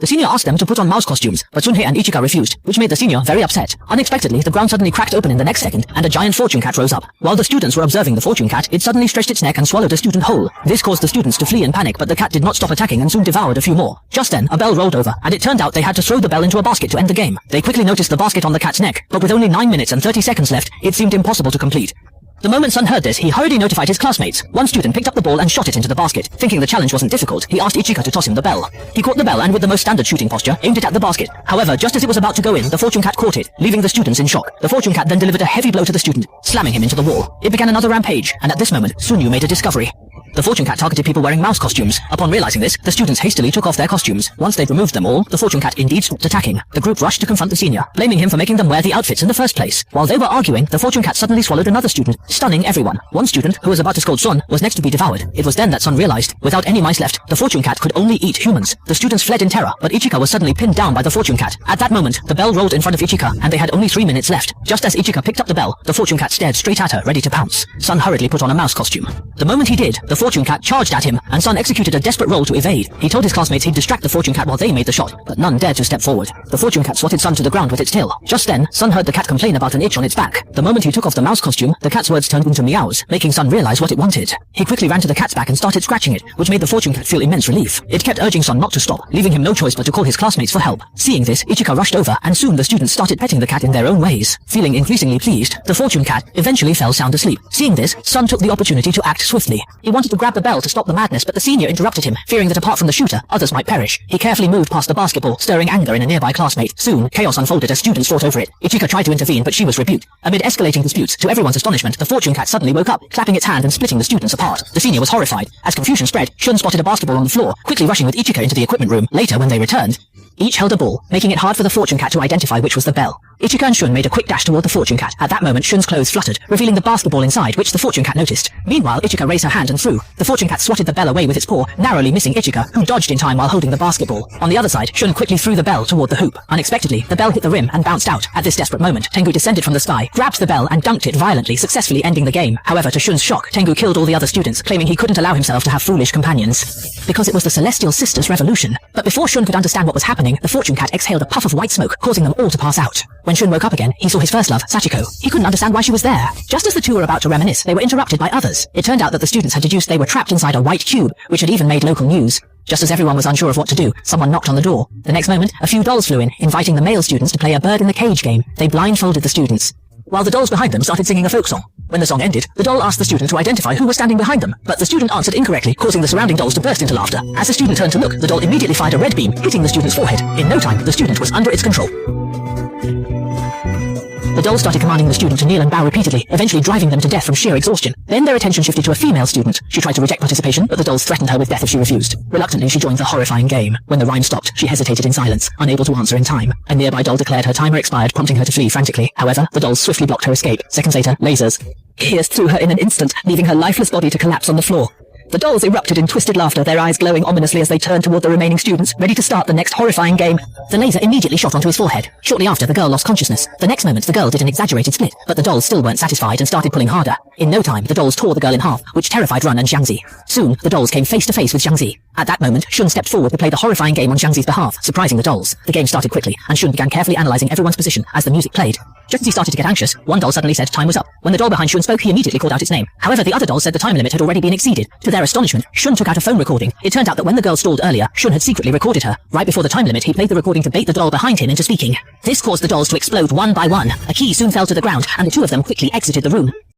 The senior asked them to put on mouse costumes, but Sunhei and Ichika refused, which made the senior very upset. Unexpectedly, the ground suddenly cracked open in the next second, and a giant fortune cat rose up. While the students were observing the fortune cat, it suddenly stretched its neck and swallowed a student whole. This caused the students to flee in panic, but the cat did not stop attacking and soon devoured a few more. Just then, a bell rolled over, and it turned out they had to throw the bell into a basket to end the game. They quickly noticed the basket on the cat's neck, but with only 9 minutes and 30 seconds left, it seemed impossible to complete. The moment Sun heard this, he hurriedly notified his classmates. One student picked up the ball and shot it into the basket. Thinking the challenge wasn't difficult, he asked Ichika to toss him the bell. He caught the bell and with the most standard shooting posture, aimed it at the basket. However, just as it was about to go in, the fortune cat caught it, leaving the students in shock. The fortune cat then delivered a heavy blow to the student, slamming him into the wall. It began another rampage, and at this moment, Sunyu made a discovery. The fortune cat targeted people wearing mouse costumes. Upon realizing this, the students hastily took off their costumes. Once they'd removed them all, the fortune cat indeed stopped attacking. The group rushed to confront the senior, blaming him for making them wear the outfits in the first place. While they were arguing, the fortune cat suddenly swallowed another student, stunning everyone. One student, who was about to scold Sun, was next to be devoured. It was then that Sun realized, without any mice left, the fortune cat could only eat humans. The students fled in terror, but Ichika was suddenly pinned down by the fortune cat. At that moment, the bell rolled in front of Ichika, and they had only 3 minutes left. Just as Ichika picked up the bell, the fortune cat stared straight at her, ready to pounce. Sun hurriedly put on a mouse costume. The moment he did, the fortune cat charged at him, and Sun executed a desperate roll to evade. He told his classmates he'd distract the fortune cat while they made the shot, but none dared to step forward. The fortune cat swatted Sun to the ground with its tail. Just then, Sun heard the cat complain about an itch on its back. The moment he took off the mouse costume, the cat's words turned into meows, making Sun realize what it wanted. He quickly ran to the cat's back and started scratching it, which made the fortune cat feel immense relief. It kept urging Sun not to stop, leaving him no choice but to call his classmates for help. Seeing this, Ichika rushed over, and soon the students started petting the cat in their own ways. Feeling increasingly pleased, the fortune cat eventually fell sound asleep. Seeing this, Sun took the opportunity to act swiftly. He wanted to grab the bell to stop the madness, but the senior interrupted him, fearing that apart from the shooter, others might perish. He carefully moved past the basketball, stirring anger in a nearby classmate. Soon, chaos unfolded as students fought over it. Ichika tried to intervene, but she was rebuked. Amid escalating disputes, to everyone's astonishment, the fortune cat suddenly woke up, clapping its hand and splitting the students apart. The senior was horrified. As confusion spread, Shun spotted a basketball on the floor, quickly rushing with Ichika into the equipment room. Later, when they returned, each held a ball, making it hard for the fortune cat to identify which was the bell. Ichika and Shun made a quick dash toward the fortune cat. At that moment, Shun's clothes fluttered, revealing the basketball inside, which the fortune cat noticed. Meanwhile, Ichika raised her hand and threw. The fortune cat swatted the bell away with its paw, narrowly missing Ichika, who dodged in time while holding the basketball. On the other side, Shun quickly threw the bell toward the hoop. Unexpectedly, the bell hit the rim and bounced out. At this desperate moment, Tengu descended from the sky, grabbed the bell and dunked it violently, successfully ending the game. However, to Shun's shock, Tengu killed all the other students, claiming he couldn't allow himself to have foolish companions, because it was the Celestial Sisters' revolution. But before Shun could understand what was happening, the fortune cat exhaled a puff of white smoke, causing them all to pass out. When Shun woke up again, he saw his first love, Sachiko. He couldn't understand why she was there. Just as the two were about to reminisce, they were interrupted by others. It turned out that the students had deduced they were trapped inside a white cube, which had even made local news. Just as everyone was unsure of what to do, someone knocked on the door. The next moment, a few dolls flew in, inviting the male students to play a bird in the cage game. They blindfolded the students, while the dolls behind them started singing a folk song. When the song ended, the doll asked the student to identify who was standing behind them, but the student answered incorrectly, causing the surrounding dolls to burst into laughter. As the student turned to look, the doll immediately fired a red beam, hitting the student's forehead. In no time, the student was under its control. The dolls started commanding the student to kneel and bow repeatedly, eventually driving them to death from sheer exhaustion. Then their attention shifted to a female student. She tried to reject participation, but the dolls threatened her with death if she refused. Reluctantly, she joined the horrifying game. When the rhyme stopped, she hesitated in silence, unable to answer in time. A nearby doll declared her timer expired, prompting her to flee frantically. However, the dolls swiftly blocked her escape. Seconds later, lasers pierced through her in an instant, leaving her lifeless body to collapse on the floor. The dolls erupted in twisted laughter, their eyes glowing ominously as they turned toward the remaining students, ready to start the next horrifying game. The laser immediately shot onto his forehead. Shortly after, the girl lost consciousness. The next moment, the girl did an exaggerated split, but the dolls still weren't satisfied and started pulling harder. In no time, the dolls tore the girl in half, which terrified Run and Xiangzi. Soon, the dolls came face to face with Xiangzi. At that moment, Shun stepped forward to play the horrifying game on Xiangzi's behalf, surprising the dolls. The game started quickly, and Shun began carefully analyzing everyone's position as the music played. Just as he started to get anxious, one doll suddenly said time was up. When the doll behind Shun spoke, he immediately called out its name. However, the other dolls said the time limit had already been exceeded. To their astonishment, Shun took out a phone recording. It turned out that when the girl stalled earlier, Shun had secretly recorded her. Right before the time limit, he played the recording to bait the doll behind him into speaking. This caused the dolls to explode one by one. A key soon fell to the ground, and the two of them quickly exited the room.